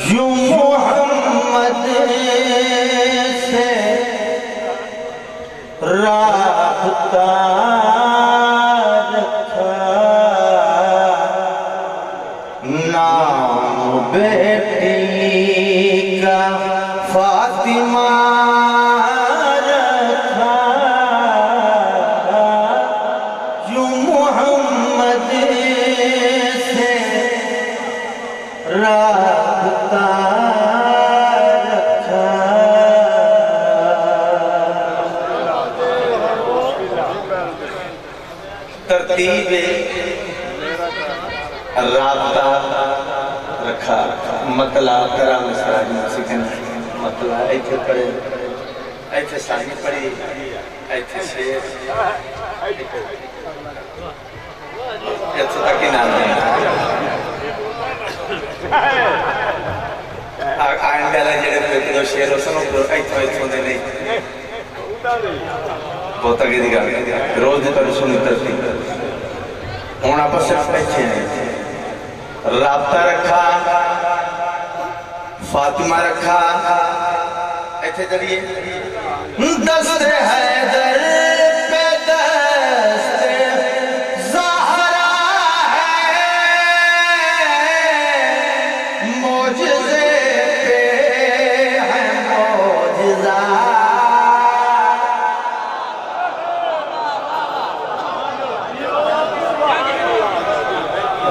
यूं मोहम्मद से राबता रखा, नाम बेटी का फातिमा रखा। यूं मोहम्मद से राबता रखा। तरतीब राबता रखा मतला करा मसराज सिखन मतला ऐथे पढ़े ऐथे सानी पढ़ी ऐथे शेर ऐथे तक ही नाम है आइन वाला जेड़े पे तो शेर उसनो ऐथे ऐथे नहीं बहुत आगे दी गल रोज दी पर सुनी तरती हुण आप सिर्फ ऐथे हैं। राबता रखा, फातिमा रखा, ऐथे चलिए दस्ते हैदर पे दस्ते ज़हरा है, मौजिज़े पे है मौजिज़ा।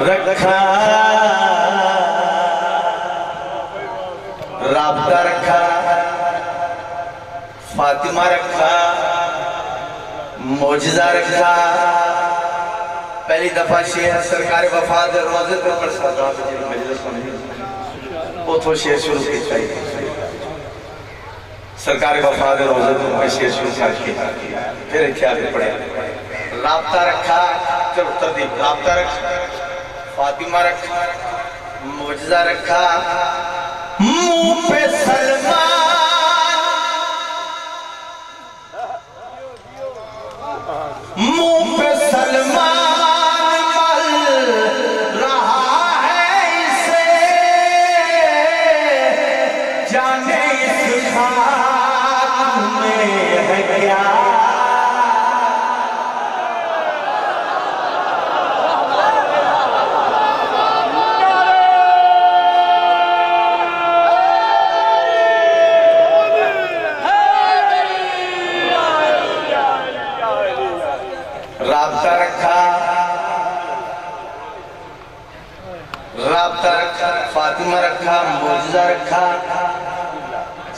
रखा राबता रखा, फातिमा रखा, मौजिज़ा रखा। पहली दफा शेर सरकार वफात रोजे पे प्रसाद उतो शेर शुरू किया। सरकार वफात रोजे पे शेर शुरू किया, फिर इत्यादि पढ़े। राबता रखा, चलो तरतीब राबता रखा, फातिमा रखा, मौजिज़ा रखा। मुंह पे सलमान, मुंह पे सलमान मल रहा है इसे, जाने इस खाक में है क्या। राबता रखा, राबता रखा, फातिमा रखा, मौजिज़ा रखा।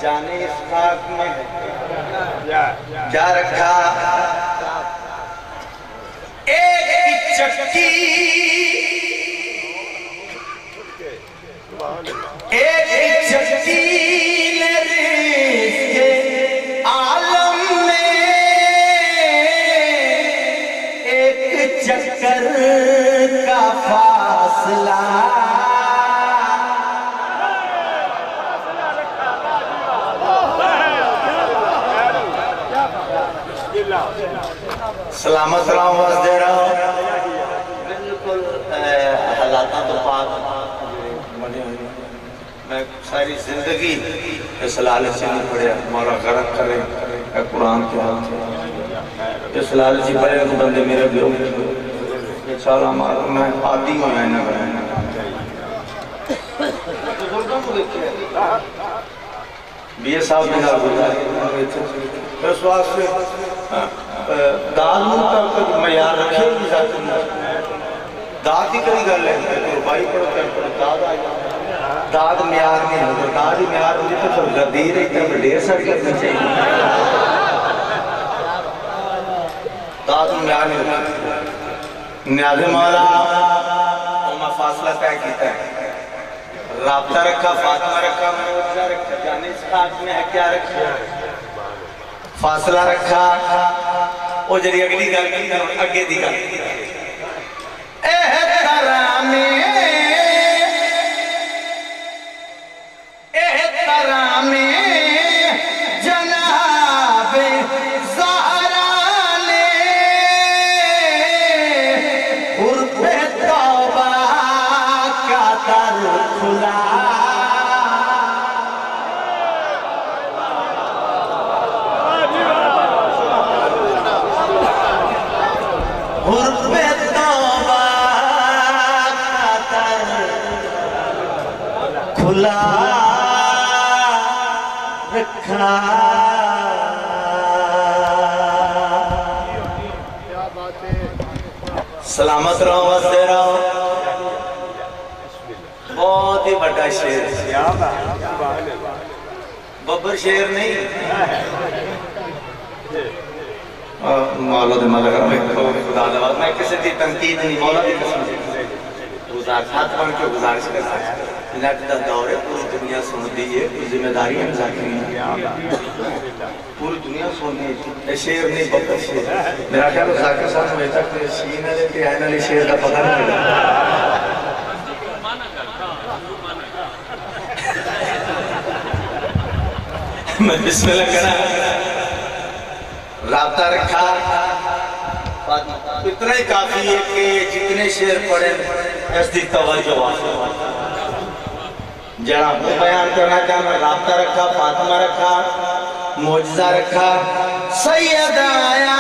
जाने इस खाक में क्या रखा। एक चक्की, एक चक्की ने रिज़्क़े आलम में चक्कर का फासला। सलामत सलाम दे रहा हूँ बिल्कुल हालात तो पाक बने हुए। मैं सारी जिंदगी इस लालच से नहीं पढ़िया, मौला गरक करे कुरान के हाथ इस लालची पढ़े तो बंदे मेरे भी सारा मालूम मैं आदि में ना बनाना बीए साहब ने इस वास्ते दाद तक मयार रखे दाद की कई गल है भाई पढ़ो दाद आ दाद म्यार नहीं होता दाद ही म्यार होती तो फिर गदीर एकदम ढेर सारी करनी चाहिए। दाद म्यार नहीं होता। न्याज़े मौला फासला तय किया है। राबता रखा, फातिमा रखा, मौजिज़ा रखा। जाने इस खाक में है क्या रखा। फासला रखा। वो जरी अगली गल की अगे दी गल एहतरामे एहतरामे जनाबे ज़हरा ने उर्फ़े तौबा का दर खुला। खुला रखा। सलामत रहो, वसते रहो। बहुत ही बड़ा शेर, बब्बर शेर नहीं। मौला मैं किसी की तनकीद नहीं, मौला की कसम गुजार हाथ बन के गुजारिश करता है। नेट का दौर है, पूरी दुनिया सुनती है, जिम्मेदारी है पूरी दुनिया सुनती है। शेर नहीं बब्बर शेर। मेरा ख्याल है जाकिर साहब में तक शीन वाले के आने वाले शेर का पता नहीं लगा। मैं बिस्मिल्लाह करा राब्ता रखा। इतना ही काफी है कि जितने शेर पढ़े ऐसी तवज्जो जरा वो बयान करना चाहना। राब्ता रखा, फातिमा रखा, मौजज़ा रखा, सैयद आया